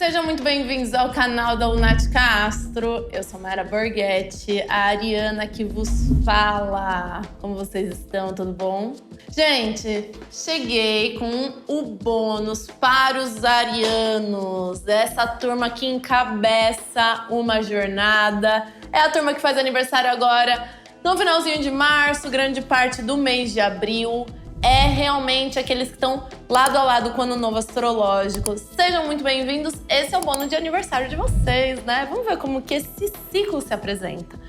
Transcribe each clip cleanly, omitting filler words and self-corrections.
Sejam muito bem-vindos ao canal da Lunática Astro. Eu sou Mayra Borghetti, a ariana que vos fala. Como vocês estão? Tudo bom? Gente, cheguei com o bônus para os arianos. Essa turma que encabeça uma jornada. É a turma que faz aniversário agora no finalzinho de março, grande parte do mês de abril. É realmente aqueles que estão lado a lado com o Ano Novo Astrológico. Sejam muito bênvindos. Esse é o bônus de aniversário de vocês, né? Vamos ver como que esse ciclo se apresenta.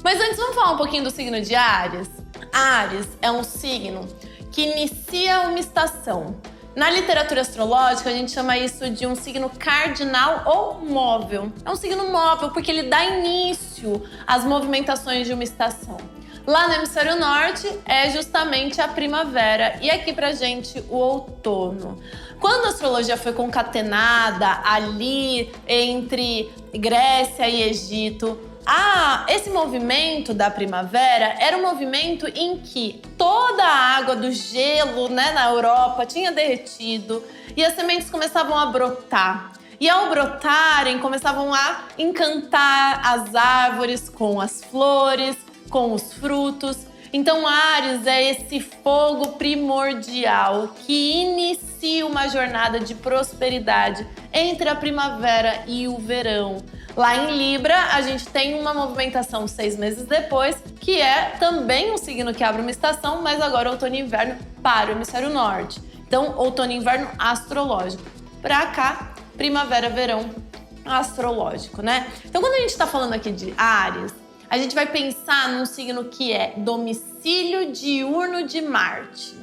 Mas antes, vamos falar um pouquinho do signo de Áries? Áries é um signo que inicia uma estação. Na literatura astrológica, a gente chama isso de um signo cardinal ou móvel. É um signo móvel porque ele dá início às movimentações de uma estação. Lá no hemisfério norte é justamente a primavera e aqui pra gente o outono. Quando a astrologia foi concatenada ali entre Grécia e Egito, esse movimento da primavera era um movimento em que toda a água do gelo, na Europa tinha derretido e as sementes começavam a brotar. E ao brotarem, começavam a encantar as árvores com as flores, com os frutos. Então Áries é esse fogo primordial que inicia uma jornada de prosperidade entre a primavera e o verão. Lá em Libra, a gente tem uma movimentação 6 meses depois, que é também um signo que abre uma estação, mas agora outono e inverno para o hemisfério norte. Então, outono e inverno astrológico. Pra cá, primavera, verão astrológico, né? Então, quando a gente tá falando aqui de Áries, a gente vai pensar num signo que é domicílio diurno de Marte.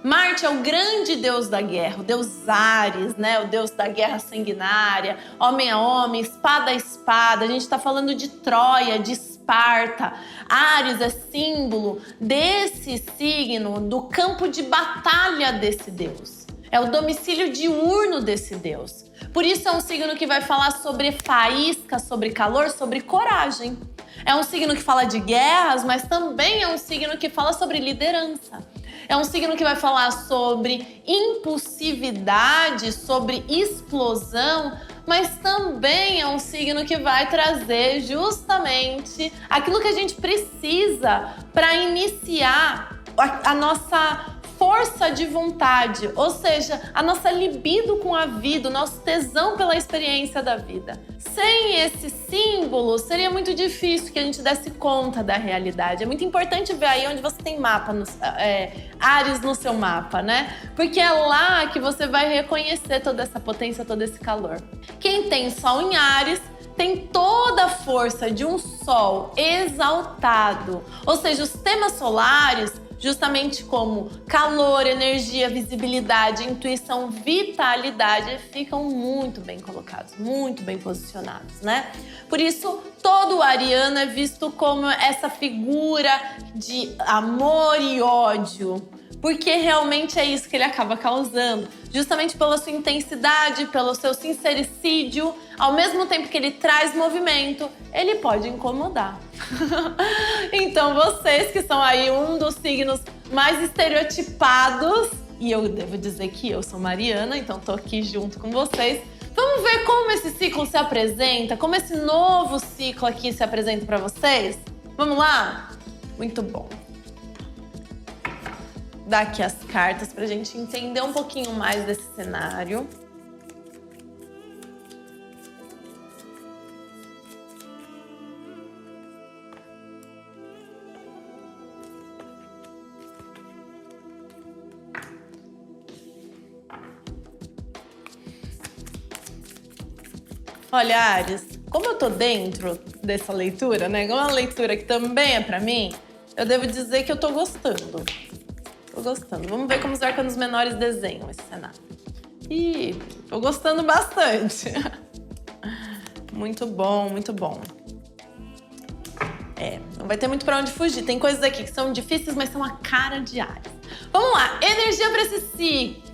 Marte é o grande deus da guerra, o deus Áries, o deus da guerra sanguinária, homem a homem, espada a espada. A gente está falando de Troia, de Esparta. Áries é símbolo desse signo, do campo de batalha desse deus. É o domicílio diurno desse deus. Por isso é um signo que vai falar sobre faísca, sobre calor, sobre coragem. É um signo que fala de guerras, mas também é um signo que fala sobre liderança. É um signo que vai falar sobre impulsividade, sobre explosão, mas também é um signo que vai trazer justamente aquilo que a gente precisa para iniciar a nossa força de vontade, ou seja, a nossa libido com a vida, o nosso tesão pela experiência da vida. Sem esse símbolo, seria muito difícil que a gente desse conta da realidade. É muito importante ver aí onde você tem mapa, Áries no seu mapa, né? Porque é lá que você vai reconhecer toda essa potência, todo esse calor. Quem tem Sol em Áries tem toda a força de um Sol exaltado, ou seja, os temas solares, justamente como calor, energia, visibilidade, intuição, vitalidade, ficam muito bem colocados, muito bem posicionados, né? Por isso, todo o ariano é visto como essa figura de amor e ódio, porque realmente é isso que ele acaba causando. Justamente pela sua intensidade, pelo seu sincericídio, ao mesmo tempo que ele traz movimento, ele pode incomodar. Então vocês que são aí um dos signos mais estereotipados, e eu devo dizer que eu sou mariana, então tô aqui junto com vocês. Vamos ver como esse ciclo se apresenta, como esse novo ciclo aqui se apresenta para vocês? Vamos lá? Muito bom. Dar aqui as cartas pra gente entender um pouquinho mais desse cenário. Olha, Áries, como eu tô dentro dessa leitura, como é uma leitura que também é pra mim, eu devo dizer que eu tô gostando. Tô gostando. Vamos ver como os arcanos menores desenham esse cenário. Ih, tô gostando bastante. Muito bom, muito bom. Não vai ter muito pra onde fugir. Tem coisas aqui que são difíceis, mas são a cara de Áries. Vamos lá, energia pra esse ciclo.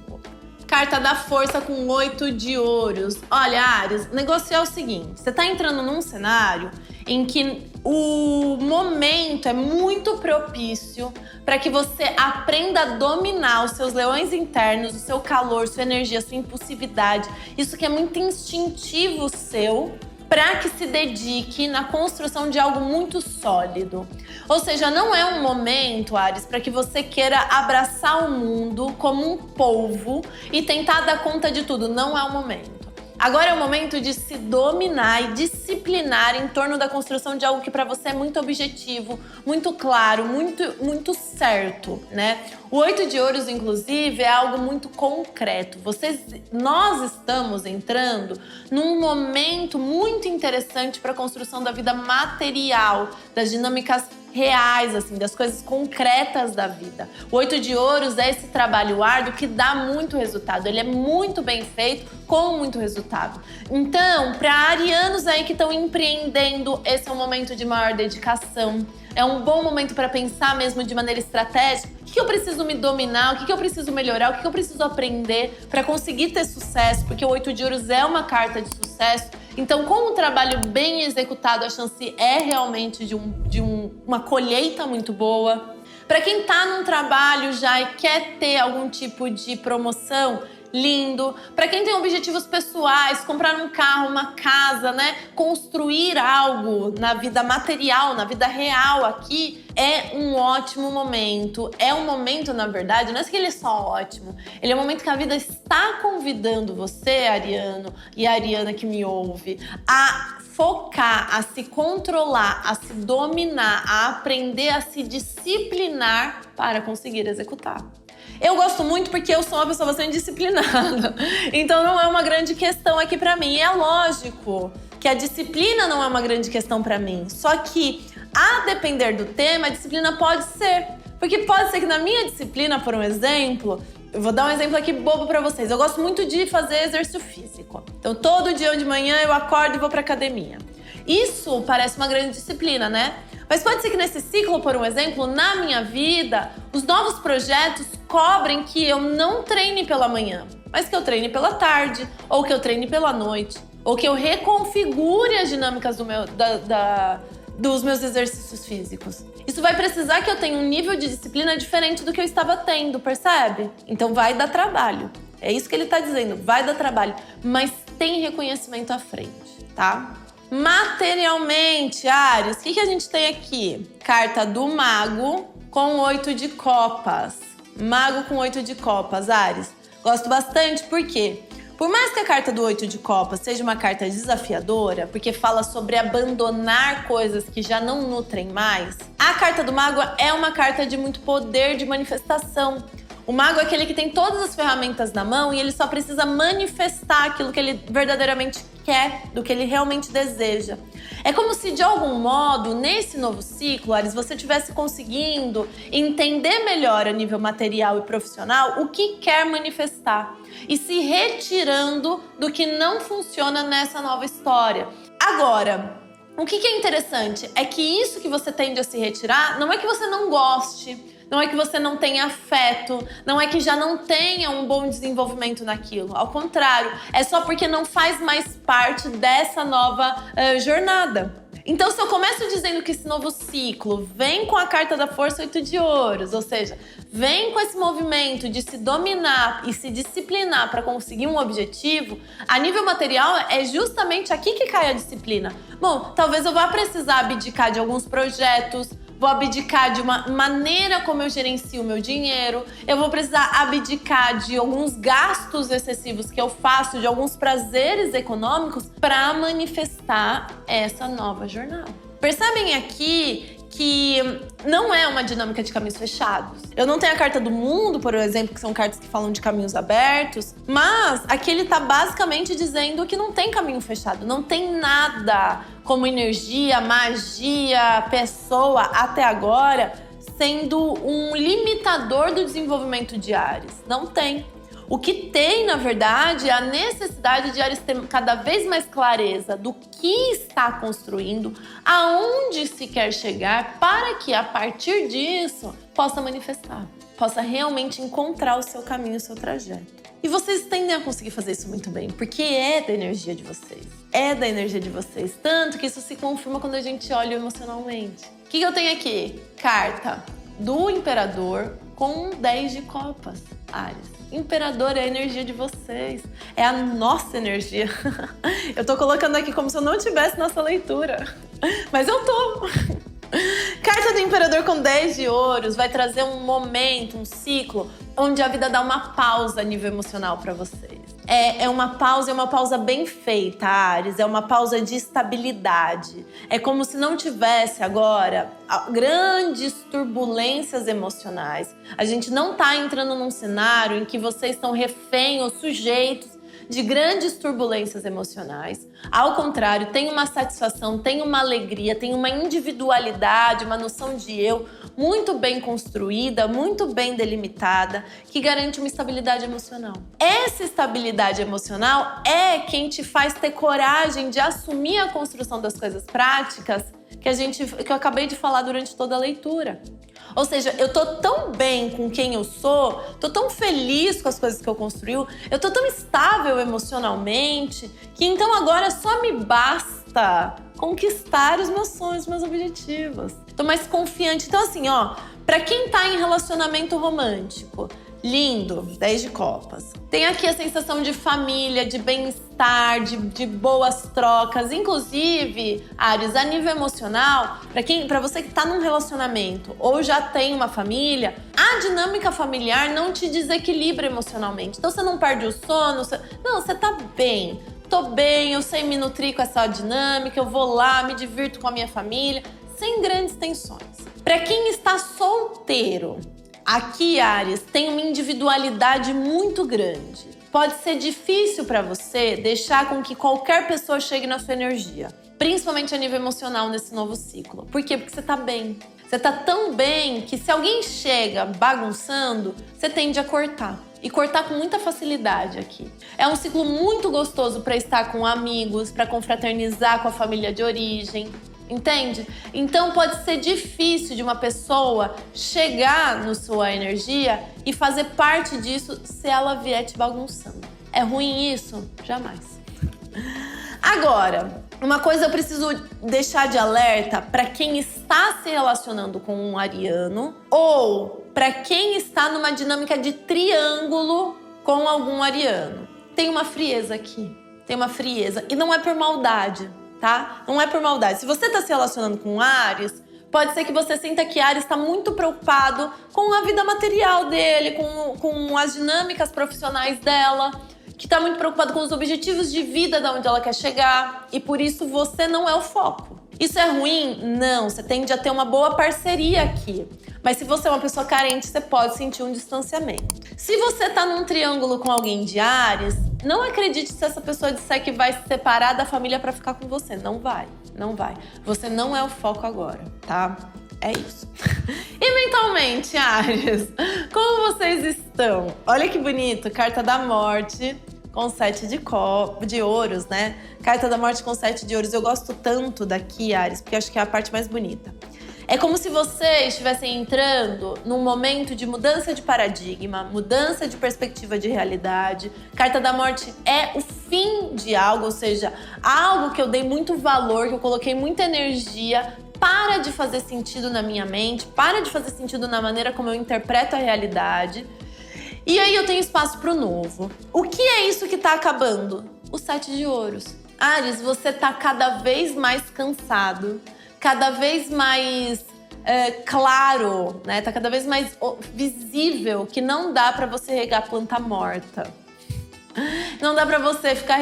Carta da força com 8 de ouros. Olha, Áries, o negócio é o seguinte. Você tá entrando num cenário em que o momento é muito propício para que você aprenda a dominar os seus leões internos, o seu calor, sua energia, sua impulsividade. Isso que é muito instintivo seu, para que se dedique na construção de algo muito sólido. Ou seja, não é um momento, Áries, para que você queira abraçar o mundo como um polvo e tentar dar conta de tudo. Não é o momento. Agora é o momento de se dominar e disciplinar em torno da construção de algo que para você é muito objetivo, muito claro, muito certo, né? O 8 de ouros, inclusive, é algo muito concreto. Nós estamos entrando num momento muito interessante para a construção da vida material, das dinâmicas reais, assim, das coisas concretas da vida. O 8 de ouros é esse trabalho árduo que dá muito resultado. Ele é muito bem feito, com muito resultado. Então, para arianos aí que estão empreendendo, esse é um momento de maior dedicação. É um bom momento para pensar mesmo de maneira estratégica. O que eu preciso me dominar? O que eu preciso melhorar? O que eu preciso aprender para conseguir ter sucesso? Porque o 8 de ouros é uma carta de sucesso. Então, com um trabalho bem executado, a chance é realmente de uma colheita muito boa. Para quem está num trabalho já e quer ter algum tipo de promoção, lindo. Para quem tem objetivos pessoais, comprar um carro, uma casa, né? Construir algo na vida material, na vida real aqui, é um ótimo momento. É um momento, na verdade, não é que ele é só ótimo. Ele é um momento que a vida está convidando você, ariano e a ariana que me ouve, a focar, a se controlar, a se dominar, a aprender a se disciplinar para conseguir executar. Eu gosto muito porque eu sou uma pessoa bastante disciplinada. Então não é uma grande questão aqui pra mim. E é lógico que a disciplina não é uma grande questão pra mim. Só que, a depender do tema, a disciplina pode ser. Porque pode ser que na minha disciplina, por um exemplo, eu vou dar um exemplo aqui bobo pra vocês. Eu gosto muito de fazer exercício físico. Então todo dia de manhã eu acordo e vou pra academia. Isso parece uma grande disciplina, né? Mas pode ser que nesse ciclo, por um exemplo, na minha vida, os novos projetos cobrem que eu não treine pela manhã, mas que eu treine pela tarde, ou que eu treine pela noite, ou que eu reconfigure as dinâmicas dos meus exercícios físicos. Isso vai precisar que eu tenha um nível de disciplina diferente do que eu estava tendo, percebe? Então vai dar trabalho. É isso que ele está dizendo, vai dar trabalho, mas tem reconhecimento à frente, tá? Materialmente, Áries, o que a gente tem aqui? Carta do Mago com 8 de copas. Mago com 8 de copas, Áries. Gosto bastante, por quê? Por mais que a carta do 8 de copas seja uma carta desafiadora, porque fala sobre abandonar coisas que já não nutrem mais, a carta do Mago é uma carta de muito poder de manifestação. O mago é aquele que tem todas as ferramentas na mão e ele só precisa manifestar aquilo que ele verdadeiramente quer, do que ele realmente deseja. É como se, de algum modo, nesse novo ciclo, Áries, você estivesse conseguindo entender melhor a nível material e profissional o que quer manifestar e se retirando do que não funciona nessa nova história. Agora, o que é interessante é que isso que você tende a se retirar não é que você não goste, não é que você não tenha afeto, não é que já não tenha um bom desenvolvimento naquilo. Ao contrário, é só porque não faz mais parte dessa nova jornada. Então, se eu começo dizendo que esse novo ciclo vem com a carta da força 8 de ouros, ou seja, vem com esse movimento de se dominar e se disciplinar para conseguir um objetivo, a nível material é justamente aqui que cai a disciplina. Bom, talvez eu vá precisar abdicar de alguns projetos, vou abdicar de uma maneira como eu gerencio o meu dinheiro, eu vou precisar abdicar de alguns gastos excessivos que eu faço, de alguns prazeres econômicos para manifestar essa nova jornada. Percebem aqui que não é uma dinâmica de caminhos fechados. Eu não tenho a carta do mundo, por exemplo, que são cartas que falam de caminhos abertos, mas aqui ele tá basicamente dizendo que não tem caminho fechado, não tem nada como energia, magia, pessoa até agora sendo um limitador do desenvolvimento de Áries. Não tem. O que tem, na verdade, é a necessidade de Áries ter cada vez mais clareza do que está construindo, aonde se quer chegar, para que, a partir disso, possa manifestar, possa realmente encontrar o seu caminho, o seu trajeto. E vocês tendem a conseguir fazer isso muito bem, porque é da energia de vocês. É da energia de vocês. Tanto que isso se confirma quando a gente olha emocionalmente. O que eu tenho aqui? Carta do Imperador com 10 de copas, Áries. Imperador é a energia de vocês. É a nossa energia. Eu tô colocando aqui como se eu não tivesse nossa leitura. Mas eu tô. Carta do Imperador com 10 de ouros vai trazer um momento, um ciclo, onde a vida dá uma pausa a nível emocional para vocês. É uma pausa bem feita, Áries. É uma pausa de estabilidade. É como se não tivesse agora grandes turbulências emocionais. A gente não tá entrando num cenário em que vocês estão refém ou sujeitos de grandes turbulências emocionais. Ao contrário, tem uma satisfação, tem uma alegria, tem uma individualidade, uma noção de eu muito bem construída, muito bem delimitada, que garante uma estabilidade emocional. Essa estabilidade emocional é quem te faz ter coragem de assumir a construção das coisas práticas que eu acabei de falar durante toda a leitura. Ou seja, eu tô tão bem com quem eu sou, tô tão feliz com as coisas que eu construí, eu tô tão estável emocionalmente, que então agora só me basta conquistar os meus sonhos, os meus objetivos. Tô mais confiante. Então assim, pra quem tá em relacionamento romântico, lindo, 10 de copas. Tem aqui a sensação de família, de bem-estar, de boas trocas. Inclusive, Áries, a nível emocional, pra você que tá num relacionamento ou já tem uma família, a dinâmica familiar não te desequilibra emocionalmente. Então você não perde o sono, você tá bem. Tô bem, eu sei me nutrir com essa dinâmica, eu vou lá, me divirto com a minha família, sem grandes tensões. Pra quem está solteiro, aqui, Áries, tem uma individualidade muito grande. Pode ser difícil para você deixar com que qualquer pessoa chegue na sua energia, principalmente a nível emocional nesse novo ciclo. Por quê? Porque você tá bem. Você tá tão bem que se alguém chega bagunçando, você tende a cortar. E cortar com muita facilidade aqui. É um ciclo muito gostoso para estar com amigos, para confraternizar com a família de origem. Entende? Então pode ser difícil de uma pessoa chegar na sua energia e fazer parte disso se ela vier te bagunçando. É ruim isso? Jamais. Agora, uma coisa eu preciso deixar de alerta para quem está se relacionando com um ariano ou para quem está numa dinâmica de triângulo com algum ariano. Tem uma frieza aqui. Tem uma frieza. E não é por maldade. Tá? Não é por maldade. Se você está se relacionando com Áries, pode ser que você sinta que Áries está muito preocupado com a vida material dele, com as dinâmicas profissionais dela, que está muito preocupado com os objetivos de vida de onde ela quer chegar, e por isso você não é o foco. Isso é ruim? Não, você tende a ter uma boa parceria aqui. Mas se você é uma pessoa carente, você pode sentir um distanciamento. Se você tá num triângulo com alguém de Áries, não acredite se essa pessoa disser que vai se separar da família pra ficar com você. Não vai, não vai. Você não é o foco agora, tá? É isso. E mentalmente, Áries, como vocês estão? Olha que bonito, carta da morte com 7 de ouros, né? Carta da morte com 7 de ouros. Eu gosto tanto daqui, Áries, porque acho que é a parte mais bonita. É como se vocês estivessem entrando num momento de mudança de paradigma, mudança de perspectiva de realidade. Carta da morte é o fim de algo, ou seja, algo que eu dei muito valor, que eu coloquei muita energia, para de fazer sentido na minha mente, para de fazer sentido na maneira como eu interpreto a realidade. E aí eu tenho espaço para o novo. O que é isso que está acabando? O 7 de ouros. Áries, você está cada vez mais cansado, cada vez mais claro, né? Tá cada vez mais visível que não dá para você regar planta morta. Não dá para você ficar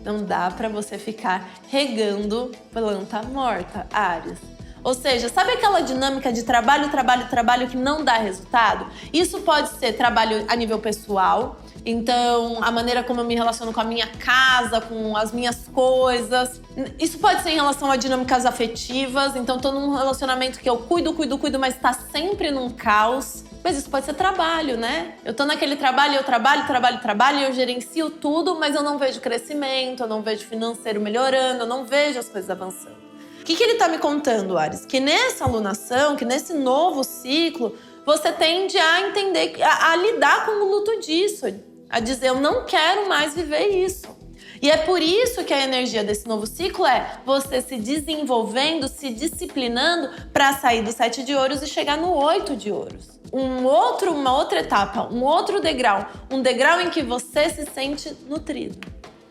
não dá para você ficar regando planta morta, Áries. Ou seja, sabe aquela dinâmica de trabalho, trabalho, trabalho que não dá resultado? Isso pode ser trabalho a nível pessoal. Então, a maneira como eu me relaciono com a minha casa, com as minhas coisas. Isso pode ser em relação a dinâmicas afetivas. Então, tô num relacionamento que eu cuido, mas tá sempre num caos. Mas isso pode ser trabalho, né? Eu tô naquele trabalho, eu trabalho, eu gerencio tudo, mas eu não vejo crescimento, eu não vejo financeiro melhorando, eu não vejo as coisas avançando. O que ele tá me contando, Áries? Que nessa alunação, que nesse novo ciclo, você tende a entender, a lidar com o luto disso. A dizer, eu não quero mais viver isso. E é por isso que a energia desse novo ciclo é você se desenvolvendo, se disciplinando para sair do 7 de ouros e chegar no 8 de ouros. Uma outra etapa, um outro degrau. Um degrau em que você se sente nutrido.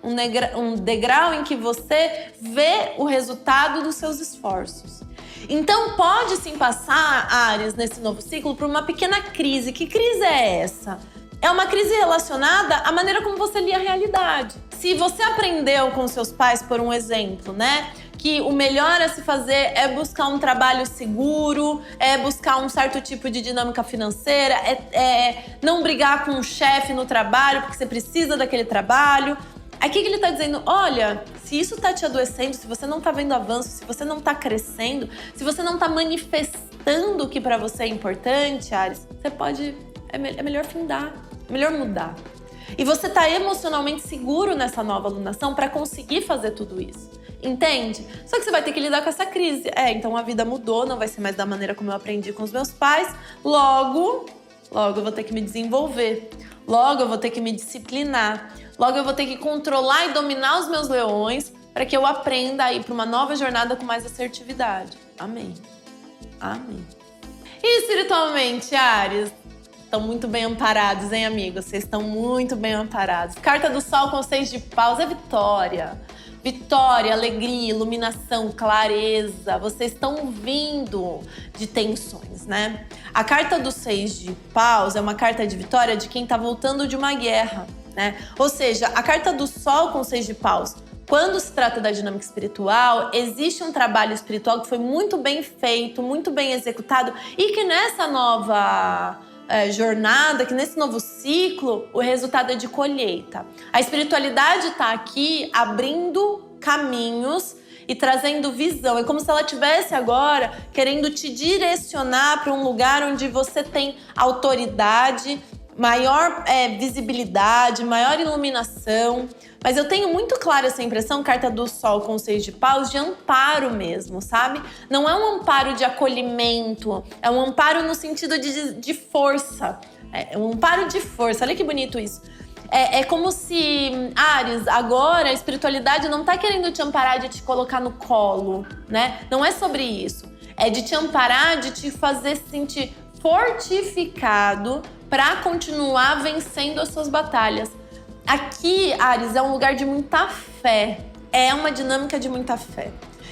Um degrau em que você vê o resultado dos seus esforços. Então pode sim passar, Áries, nesse novo ciclo, por uma pequena crise. Que crise é essa? É uma crise relacionada à maneira como você lia a realidade. Se você aprendeu com seus pais, por um exemplo, né? Que o melhor a se fazer é buscar um trabalho seguro, é buscar um certo tipo de dinâmica financeira, é não brigar com o chefe no trabalho porque você precisa daquele trabalho. Aqui que ele tá dizendo, olha, se isso tá te adoecendo, se você não tá vendo avanço, se você não tá crescendo, se você não tá manifestando o que pra você é importante, Áries, você pode... É melhor findar, é melhor mudar. E você tá emocionalmente seguro nessa nova alunação pra conseguir fazer tudo isso. Entende? Só que você vai ter que lidar com essa crise. Então a vida mudou, não vai ser mais da maneira como eu aprendi com os meus pais. Logo eu vou ter que me desenvolver. Logo eu vou ter que me disciplinar. Logo eu vou ter que controlar e dominar os meus leões para que eu aprenda a ir para uma nova jornada com mais assertividade. Amém. Amém. E espiritualmente, Áries? Estão muito bem amparados, hein, amigos? Vocês estão muito bem amparados. Carta do Sol com 6 de paus é vitória. Vitória, alegria, iluminação, clareza. Vocês estão vindo de tensões, né? A carta do 6 de paus é uma carta de vitória de quem tá voltando de uma guerra, né? Ou seja, a carta do Sol com 6 de paus, quando se trata da dinâmica espiritual, existe um trabalho espiritual que foi muito bem feito, muito bem executado e que nessa nova jornada, que nesse novo ciclo, o resultado é de colheita. A espiritualidade está aqui abrindo caminhos e trazendo visão. É como se ela estivesse agora querendo te direcionar para um lugar onde você tem autoridade, maior visibilidade, maior iluminação. Mas eu tenho muito clara essa impressão, carta do Sol com 6 de paus, de amparo mesmo, sabe? Não é um amparo de acolhimento, é um amparo no sentido de força. É um amparo de força, olha que bonito isso. É como se, Áries, agora a espiritualidade não tá querendo te amparar de te colocar no colo, né? Não é sobre isso. É de te amparar, de te fazer se sentir fortificado para continuar vencendo as suas batalhas. Aqui, Áries, é um lugar de muita fé. É uma dinâmica de muita fé.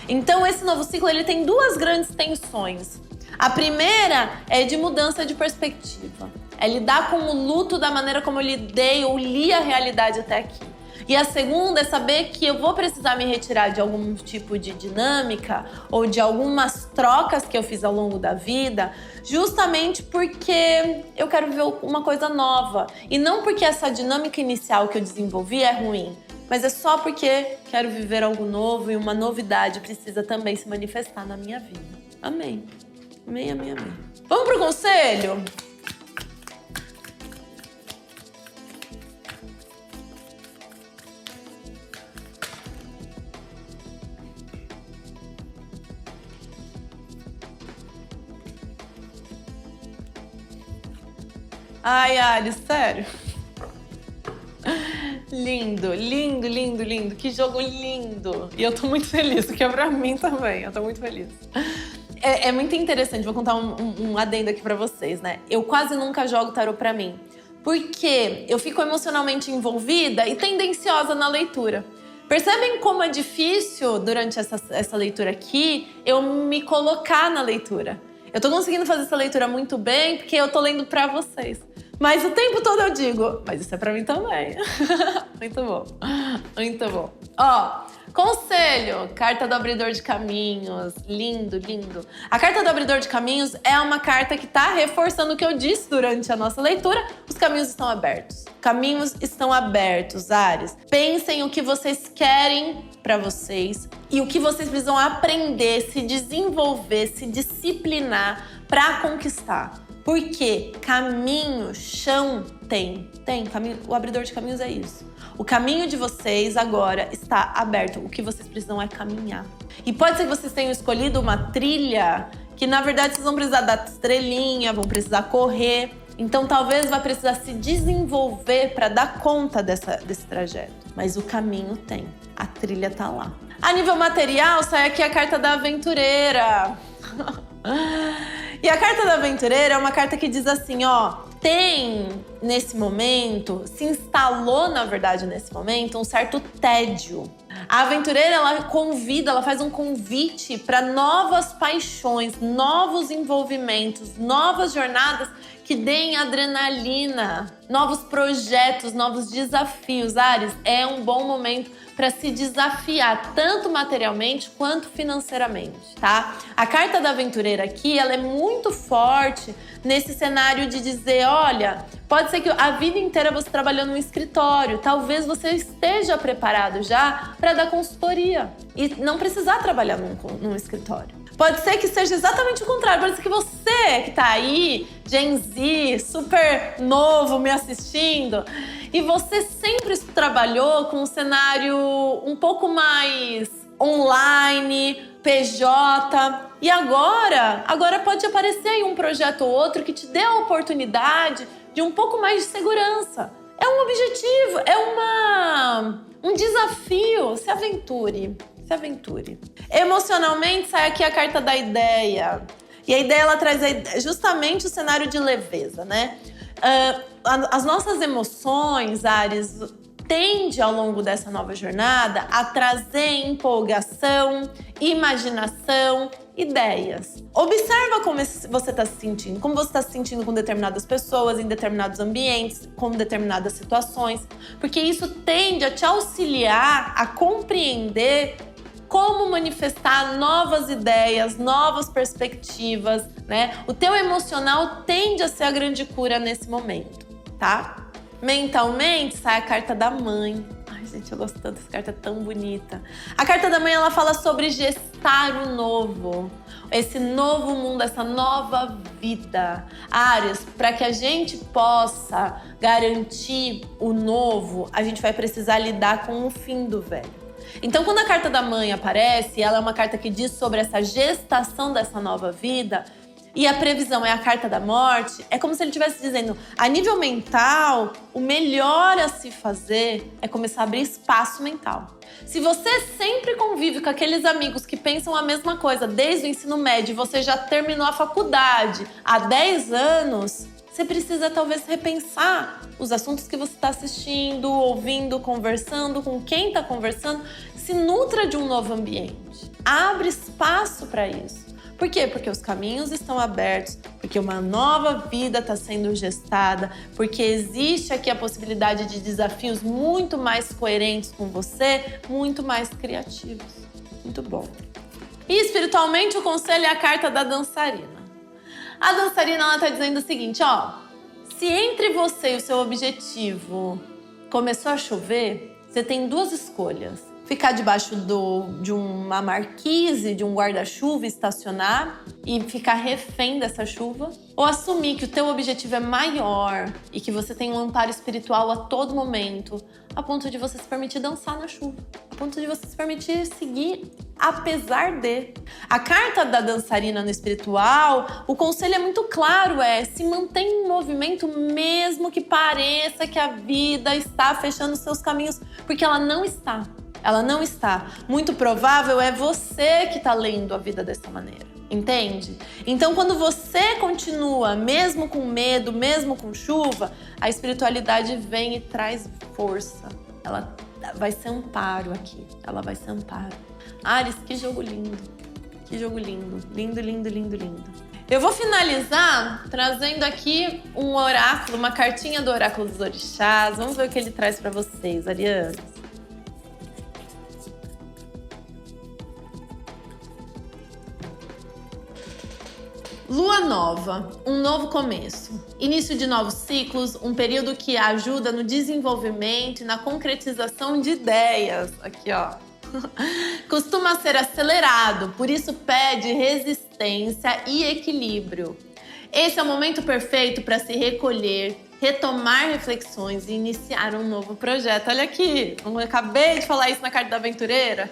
Então, esse novo ciclo ele tem duas grandes tensões. A primeira é de mudança de perspectiva. É lidar com o luto da maneira como eu lidei ou li a realidade até aqui. E a segunda é saber que eu vou precisar me retirar de algum tipo de dinâmica ou de algumas trocas que eu fiz ao longo da vida, justamente porque eu quero ver uma coisa nova. E não porque essa dinâmica inicial que eu desenvolvi é ruim, mas é só porque quero viver algo novo e uma novidade precisa também se manifestar na minha vida. Amém. Amém, amém, amém. Vamos pro conselho? Ai, Áries, sério. Lindo, lindo, lindo, lindo. Que jogo lindo. E eu tô muito feliz, porque é pra mim também. Eu tô muito feliz. É muito interessante, vou contar um adendo aqui pra vocês, né? Eu quase nunca jogo tarô pra mim. Porque eu fico emocionalmente envolvida e tendenciosa na leitura. Percebem como é difícil, durante essa leitura aqui, eu me colocar na leitura. Eu tô conseguindo fazer essa leitura muito bem porque eu tô lendo pra vocês. Mas o tempo todo eu digo, mas isso é pra mim também. Muito bom, muito bom. Ó, conselho, carta do abridor de caminhos, lindo, lindo. A carta do abridor de caminhos é uma carta que tá reforçando o que eu disse durante a nossa leitura. Os caminhos estão abertos. Caminhos estão abertos, Áries. Pensem o que vocês querem pra vocês e o que vocês precisam aprender, se desenvolver, se disciplinar pra conquistar. Porque caminho, chão tem caminho. O abridor de caminhos é isso. O caminho de vocês agora está aberto. O que vocês precisam é caminhar. E pode ser que vocês tenham escolhido uma trilha que na verdade vocês vão precisar dar estrelinha, vão precisar correr. Então talvez vá precisar se desenvolver para dar conta desse trajeto. Mas o caminho tem, a trilha tá lá. A nível material, sai aqui a carta da aventureira. E a carta da aventureira é uma carta que diz assim, ó, tem nesse momento, se instalou na verdade nesse momento, um certo tédio. A aventureira, ela convida, ela faz um convite para novas paixões, novos envolvimentos, novas jornadas que deem adrenalina, novos projetos, novos desafios. Áries, é um bom momento para se desafiar, tanto materialmente quanto financeiramente, tá? A carta da aventureira aqui, ela é muito forte nesse cenário de dizer, olha, pode ser que a vida inteira você trabalhou num escritório, talvez você esteja preparado já para dar consultoria e não precisar trabalhar num escritório. Pode ser que seja exatamente o contrário, pode ser que você que tá aí, Gen Z, super novo me assistindo, e você sempre trabalhou com um cenário um pouco mais online, PJ, e agora pode aparecer aí um projeto ou outro que te dê a oportunidade de um pouco mais de segurança. É um objetivo, é um desafio, se aventure. Emocionalmente, sai aqui a carta da ideia. E a ideia, ela traz justamente o cenário de leveza, né? As nossas emoções, Áries, tende ao longo dessa nova jornada a trazer empolgação, imaginação, ideias. Observa como você está se sentindo, como você está se sentindo com determinadas pessoas, em determinados ambientes, com determinadas situações, porque isso tende a te auxiliar a compreender como manifestar novas ideias, novas perspectivas, né? O teu emocional tende a ser a grande cura nesse momento, tá? Mentalmente, sai a carta da mãe. Ai, gente, eu gosto tanto dessa carta, é tão bonita. A carta da mãe, ela fala sobre gestar o novo. Esse novo mundo, essa nova vida. Áries, para que a gente possa garantir o novo, a gente vai precisar lidar com o fim do velho. Então, quando a carta da mãe aparece, ela é uma carta que diz sobre essa gestação dessa nova vida, e a previsão é a carta da morte, é como se ele estivesse dizendo, a nível mental, o melhor a se fazer é começar a abrir espaço mental. Se você sempre convive com aqueles amigos que pensam a mesma coisa desde o ensino médio, e você já terminou a faculdade há 10 anos, você precisa talvez repensar os assuntos que você está assistindo, ouvindo, conversando, com quem está conversando. Se nutra de um novo ambiente. Abre espaço para isso. Por quê? Porque os caminhos estão abertos, porque uma nova vida está sendo gestada, porque existe aqui a possibilidade de desafios muito mais coerentes com você, muito mais criativos. Muito bom. E espiritualmente, o conselho é a carta da dançarina. A dançarina, ela tá dizendo o seguinte, ó, se entre você e o seu objetivo começou a chover, você tem duas escolhas. Ficar debaixo de uma marquise, de um guarda-chuva, estacionar e ficar refém dessa chuva, ou assumir que o teu objetivo é maior e que você tem um amparo espiritual a todo momento, a ponto de você se permitir dançar na chuva, a ponto de você se permitir seguir apesar de. A carta da dançarina no espiritual, o conselho é muito claro, se mantém em movimento mesmo que pareça que a vida está fechando seus caminhos, porque ela não está. Ela não está. Muito provável é você que está lendo a vida dessa maneira. Entende? Então, quando você continua, mesmo com medo, mesmo com chuva, a espiritualidade vem e traz força. Ela vai ser amparo aqui. Ela vai ser amparo. Áries, que jogo lindo. Que jogo lindo. Lindo, lindo, lindo, lindo. Eu vou finalizar trazendo aqui um oráculo, uma cartinha do oráculo dos orixás. Vamos ver o que ele traz para vocês, arianos. Lua nova, um novo começo. Início de novos ciclos, um período que ajuda no desenvolvimento e na concretização de ideias. Aqui, ó. Costuma ser acelerado, por isso pede resistência e equilíbrio. Esse é o momento perfeito para se recolher, retomar reflexões e iniciar um novo projeto. Olha aqui, eu acabei de falar isso na carta da aventureira.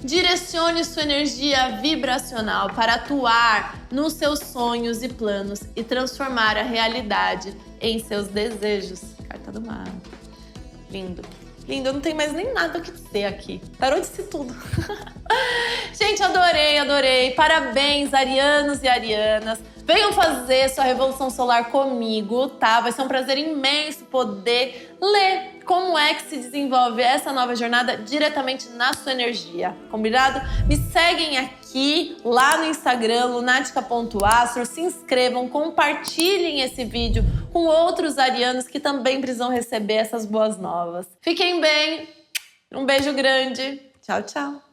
Direcione sua energia vibracional para atuar nos seus sonhos e planos e transformar a realidade em seus desejos. Carta do mago. Lindo. Lindo, eu não tenho mais nem nada o que dizer aqui. Tarô disse tudo. Gente, adorei, adorei. Parabéns, arianos e arianas. Venham fazer sua revolução solar comigo, tá? Vai ser um prazer imenso poder ler como é que se desenvolve essa nova jornada diretamente na sua energia, combinado? Me seguem aqui, lá no Instagram, lunatica.astro, se inscrevam, compartilhem esse vídeo com outros arianos que também precisam receber essas boas novas. Fiquem bem, um beijo grande, tchau, tchau!